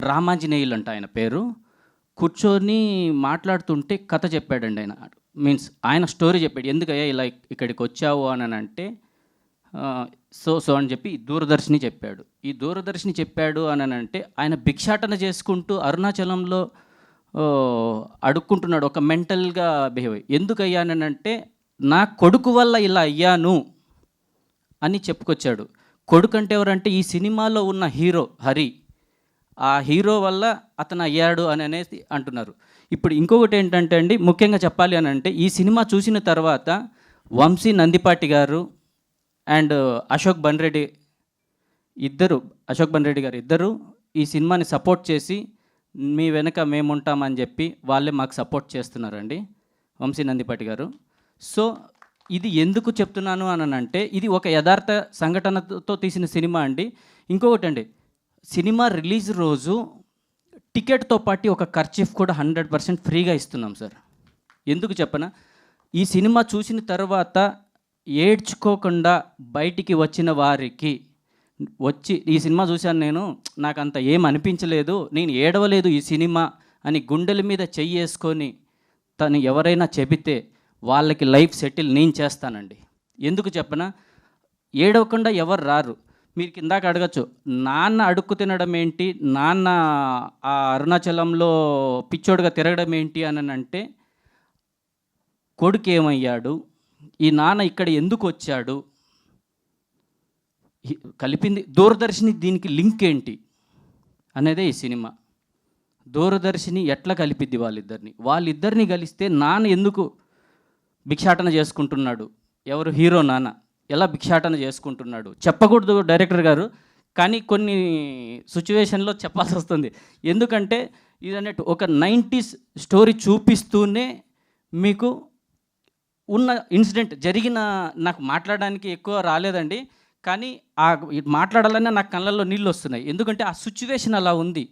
రామాంజనేయులు అంట ఆయన పేరు. కూర్చొని మాట్లాడుతుంటే కథ చెప్పాడండి ఆయన. మీన్స్ ఆయన స్టోరీ చెప్పాడు. ఎందుకయ్యా ఇలా ఇక్కడికొచ్చావు అననంటే సో అని చెప్పి దూరదర్శిని చెప్పాడు. ఈ దూరదర్శిని చెప్పాడు అననంటే ఆయన భిక్షాటన చేసుకుంటూ అరుణాచలంలో అడుక్కుంటున్నాడు. ఒక మెంటల్‌గా బిహేవ్ ఎందుకయ్యాననంటే నా కొడుకు వల్ల ఇలా అయ్యాను అని చెప్పుకొచ్చాడు. కొడుకంటే ఎవరంటే ఈ సినిమాలో ఉన్న హీరో హరి. ఆ హీరో వల్ల అతను అయ్యాడు అని అనేసి అంటున్నారు. ఇప్పుడు ఇంకొకటి ఏంటంటే అండి, ముఖ్యంగా చెప్పాలి అని అంటే ఈ సినిమా చూసిన తర్వాత వంశీ నందిపాటి గారు అండ్ అశోక్ బన్రెడ్డి గారు ఇద్దరు ఈ సినిమాని సపోర్ట్ చేసి మీ వెనక మేముంటామని చెప్పి వాళ్ళే మాకు సపోర్ట్ చేస్తున్నారండి, వంశీ నందిపాటి గారు. సో ఇది ఎందుకు చెప్తున్నాను అని అంటే ఇది ఒక యథార్థ సంఘటనతో తీసిన సినిమా అండి. ఇంకొకటి అండి, సినిమా రిలీజ్ రోజు టికెట్తో పాటు ఒక కర్చీఫ్ కూడా 100% ఫ్రీగా ఇస్తున్నాం సార్. ఎందుకు చెప్పనా, ఈ సినిమా చూసిన తర్వాత ఏడ్చుకోకుండా బయటికి వచ్చిన వారికి వచ్చి ఈ సినిమా చూశాను నేను, నాకు అంత ఏం అనిపించలేదు, నేను ఏడవలేదు ఈ సినిమా అని గుండెల మీద చెయ్యేసుకొని తను ఎవరైనా చెబితే వాళ్ళకి లైఫ్ సెటిల్ నేను చేస్తానండి. ఎందుకు చెప్పనా, ఏడవకుండా ఎవరు రారు. మీరు కిందాక అడగచ్చు, నాన్న అడుక్కు తినడం ఏంటి, నాన్న ఆ అరుణాచలంలో పిచ్చోడుగా తిరగడం ఏంటి అని అంటే కొడుకు ఏమయ్యాడు, ఈ నాన్న ఇక్కడ ఎందుకు వచ్చాడు, కలిపింది దూరదర్శిని, దీనికి లింక్ ఏంటి అనేదే ఈ సినిమా. దూరదర్శిని ఎట్లా కలిపిద్ది వాళ్ళిద్దరిని కలిస్తే నాన్న ఎందుకు భిక్షాటన చేసుకుంటున్నాడు, ఎవరు హీరో నాన్న ఎలా భిక్షాటన చేసుకుంటున్నాడు చెప్పకూడదు డైరెక్టర్ గారు, కానీ కొన్ని సిచ్యువేషన్లో చెప్పాల్సి వస్తుంది. ఎందుకంటే ఇది అన్నట్టు ఒక 90s స్టోరీ చూపిస్తూనే మీకు ఉన్న ఇన్సిడెంట్ జరిగిన, నాకు మాట్లాడడానికి ఎక్కువ రాలేదండి, కానీ మాట్లాడాలనే నాకు కళ్ళల్లో నీళ్ళు వస్తున్నాయి. ఎందుకంటే ఆ సిచ్యువేషన్ అలా ఉంది.